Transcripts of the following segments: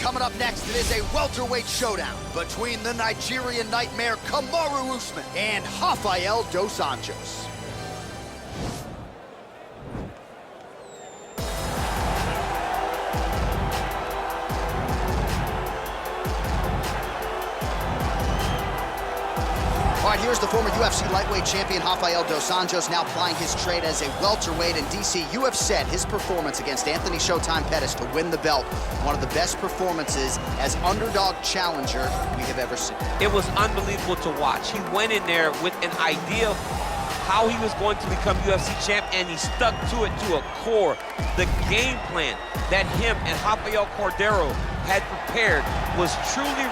coming up next, it is a welterweight showdown between the Nigerian nightmare Kamaru Usman and Rafael dos Anjos. All right, here's the former UFC lightweight champion Rafael dos Anjos now plying his trade as a welterweight. And DC, you have said his performance against Anthony Showtime Pettis to win the belt, one of the best performances as underdog challenger we have ever seen. It was unbelievable to watch. He went in there with an idea of how he was going to become UFC champ, and he stuck to it to a core. The game plan that him and Rafael Cordeiro had prepared was truly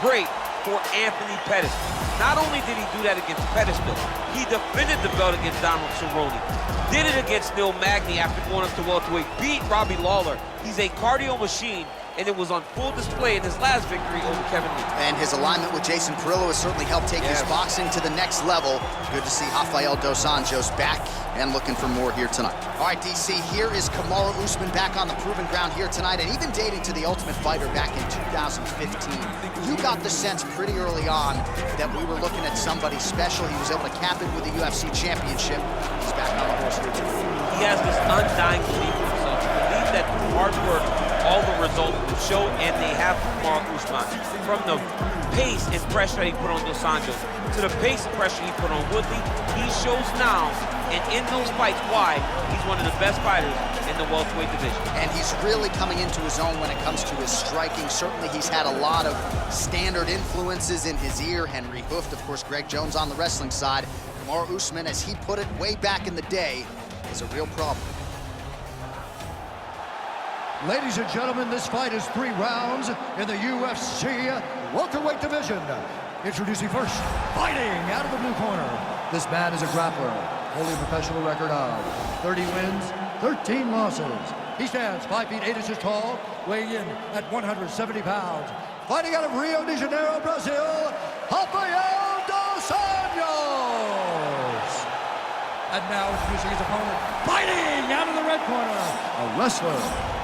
great for Anthony Pettis. Not only did he do that against Pettis, though, he defended the belt against Donald Cerrone, did it against Neil Magny after going up to welterweight, beat Robbie Lawler. He's a cardio machine, and it was on full display in his last victory over Kevin Lee. And his alignment with Jason Perillo has certainly helped take his boxing to the next level. Good to see Rafael dos Anjos back and looking for more here tonight. All right, DC, here is Kamaru Usman back on the proven ground here tonight, and even dating to the Ultimate Fighter back in 2015. You got the sense pretty early on that we were looking at somebody special. He was able to cap it with the UFC championship. He's back on the horse here tonight. He has this undying belief in himself. He believes that hard work, all the results will show, and they have Kamaru Usman. From the pace and pressure he put on dos Anjos to the pace and pressure he put on Woodley, he shows now, and in those fights, why he's one of the best fighters in the welterweight division. And he's really coming into his own when it comes to his striking. Certainly he's had a lot of standard influences in his ear. Henry Hooft, of course, Greg Jones on the wrestling side. Kamaru Usman, as he put it way back in the day, is a real problem. Ladies and gentlemen, this fight is 3 rounds in the UFC welterweight division. Introducing first, fighting out of the blue corner. This man is a grappler, holding a professional record of 30 wins, 13 losses. He stands 5 feet 8 inches tall, weighing in at 170 pounds. Fighting out of Rio de Janeiro, Brazil, Rafael dos Anjos. And now introducing his opponent, fighting out of the red corner, a wrestler,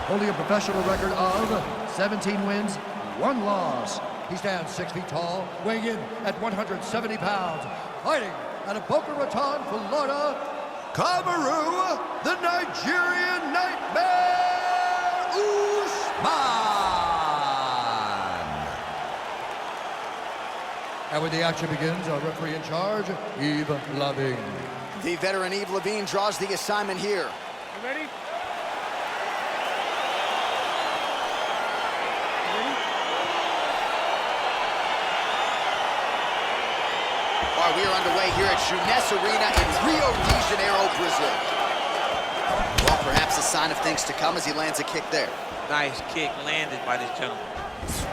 holding a professional record of 17 wins, 1 loss. He stands 6 feet tall, weighing in at 170 pounds. Fighting out of Boca Raton, Florida, Kamaru, the Nigerian nightmare, Usman. And when the action begins, our referee in charge, Yves Lavigne. The veteran Yves Lavigne draws the assignment here. You ready? All right, we are underway here at Anjos Arena in Rio de Janeiro, Brazil. Well, perhaps a sign of things to come as he lands a kick there. Nice kick landed by this gentleman.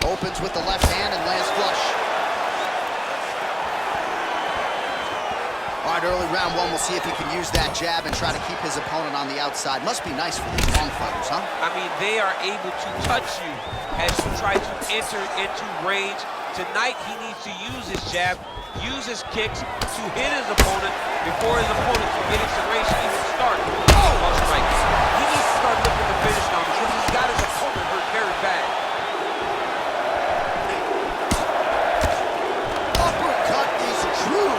Opens with the left hand and lands flush. All right, early round 1, we'll see if he can use that jab and try to keep his opponent on the outside. Must be nice for these long fighters, huh? I mean, they are able to touch you as you try to enter into range. Tonight, he needs to use his jab, use his kicks to hit his opponent before his opponent can get into range to even start. Strike. He needs to start looking to finish now because he's got his opponent hurt very bad. Uppercut is true.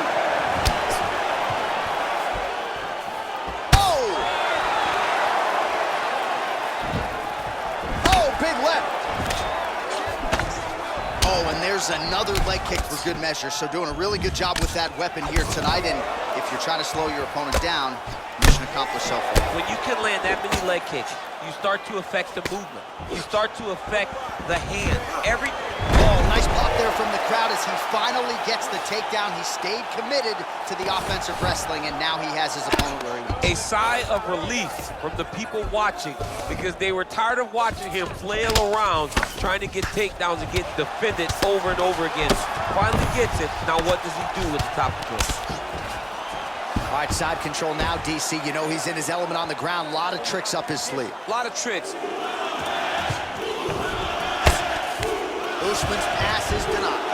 Big left. Oh, and there's another leg kick for good measure. So doing a really good job with that weapon here tonight. And if you're trying to slow your opponent down, mission accomplished so far. When you can land that many leg kicks, you start to affect the movement. You start to affect the hand. Nice pop there from the crowd as he finally gets the takedown. He stayed committed to the offensive wrestling, and now he has his opponent where he wants. A sigh of relief from the people watching because they were tired of watching him flail around trying to get takedowns and get defended over and over again. Finally gets it. Now what does he do with the top control? All right, side control now, DC. You know he's in his element on the ground. A lot of tricks up his sleeve. A lot of tricks. Usman's pass is denied.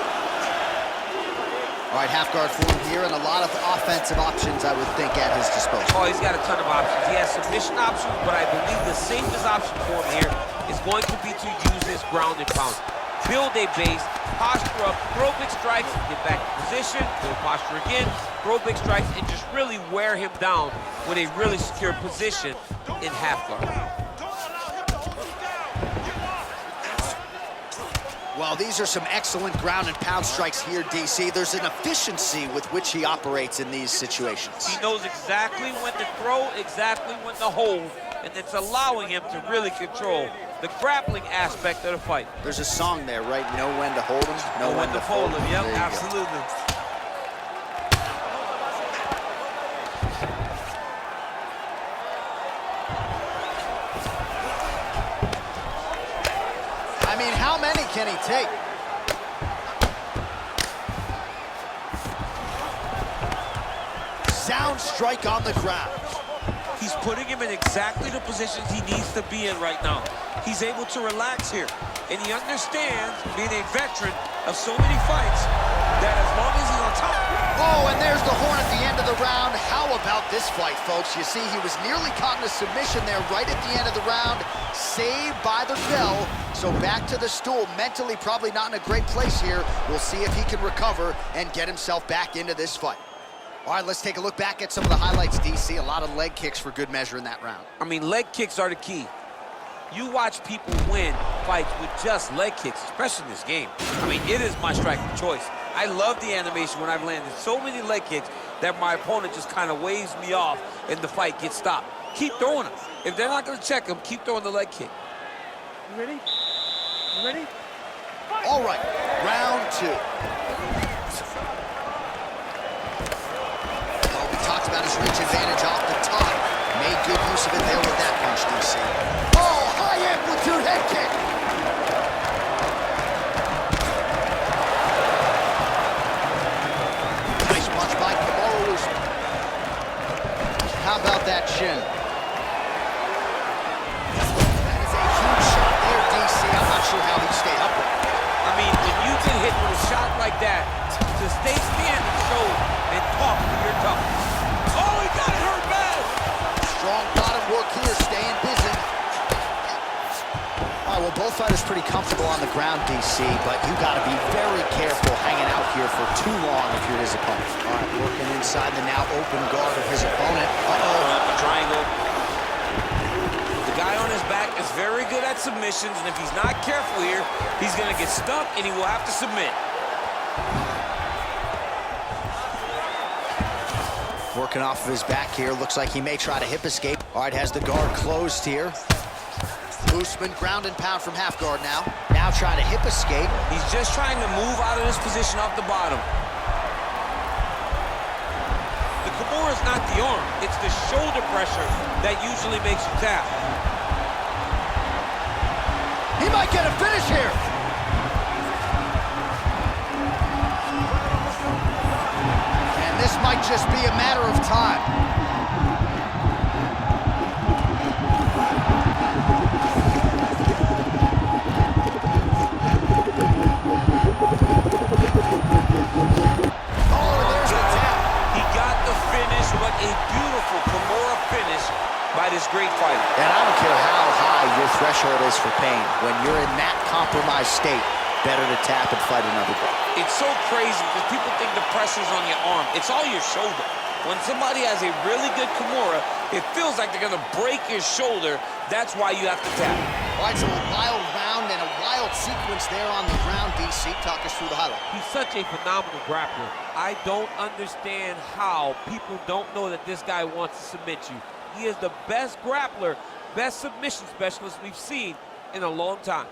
All right, half guard form here, and a lot of offensive options, I would think, at his disposal. Oh, he's got a ton of options. He has submission options, but I believe the safest option for him here is going to be to use his ground and pound. Build a base, posture up, throw big strikes, get back in position, build posture again, throw big strikes, and just really wear him down with a really secure position in half guard. Well, these are some excellent ground and pound strikes here, DC. There's an efficiency with which he operates in these situations. He knows exactly when to throw, exactly when to hold, and it's allowing him to really control the grappling aspect of the fight. There's a song there, right? Know when to hold him, know when to fold him. Yep, absolutely. I mean, how many can he take? Sound strike on the ground. He's putting him in exactly the positions he needs to be in right now. He's able to relax here. And he understands, being a veteran of so many fights, that as long as he's on top. Oh, and there's the horn at the end of the round. How about this fight, folks? You see, he was nearly caught in a submission there right at the end of the round. Saved by the bell. So back to the stool. Mentally probably not in a great place here. We'll see if he can recover and get himself back into this fight. All right, let's take a look back at some of the highlights, DC. A lot of leg kicks for good measure in that round. I mean, leg kicks are the key. You watch people win fights with just leg kicks, especially in this game. I mean, it is my strike of choice. I love the animation when I've landed so many leg kicks that my opponent just kind of waves me off and the fight gets stopped. Keep throwing them. If they're not going to check them, keep throwing the leg kick. You ready? You ready? All right, round two. Talked about his reach advantage off the top. Made good use of it there with that punch, DC. Oh, high amplitude head kick. Nice punch by Kamaru. How about that shin? That is a huge shot there, DC. I'm not sure how he stayed upright. I mean, when you get hit with a shot like that, to stay standing, show and talk to your toughness. Oh, he got hurt bad! Strong bottom work here, staying busy. All right, well, both fighters pretty comfortable on the ground, DC, but you got to be very careful hanging out here for too long if you're his opponent. All right, working inside the now open guard of his opponent. Uh-oh. A triangle. The guy on his back is very good at submissions, and if he's not careful here, he's going to get stuck, and he will have to submit. Working off of his back here. Looks like he may try to hip escape. All right, has the guard closed here. Usman ground and pound from half guard now. Now trying to hip escape. He's just trying to move out of this position off the bottom. The Kimura is not the arm. It's the shoulder pressure that usually makes you tap. He might get a finish here. This might just be a matter of time. Oh, there's the tap. He got the finish. What a beautiful Kimura finish by this great fighter. And I don't care how high your threshold is for pain. When you're in that compromised state, better to tap and fight another day. It's so crazy because people think the pressure's on your arm. It's all your shoulder. When somebody has a really good Kimura, it feels like they're going to break your shoulder. That's why you have to tap. All right, so a wild round and a wild sequence there on the ground, DC. Talk us through the highlight. He's such a phenomenal grappler. I don't understand how people don't know that this guy wants to submit you. He is the best grappler, best submission specialist we've seen in a long time.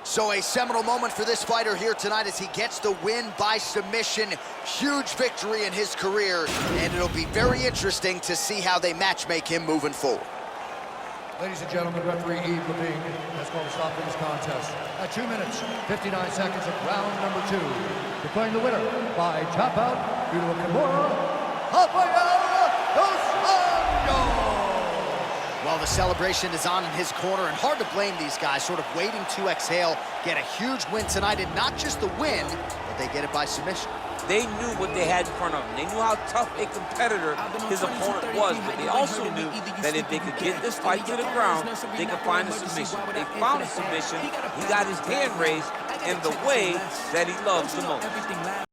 So a seminal moment for this fighter here tonight as he gets the win by submission. Huge victory in his career, and it'll be very interesting to see how they matchmake him moving forward. Ladies and gentlemen, referee Yves Levine has called a stop to this contest at 2 minutes, 59 seconds of round number 2. Declaring the winner by tap out due to a Kamaru, Rafael. Well, Well, the celebration is on in his corner, and hard to blame these guys, sort of waiting to exhale, get a huge win tonight, and not just the win, but they get it by submission. They knew what they had in front of them. They knew how tough a competitor his opponent was, but they also knew that if they could get this fight to the ground, they could find a submission. They found a submission. He got his hand raised in the way that he loves the most.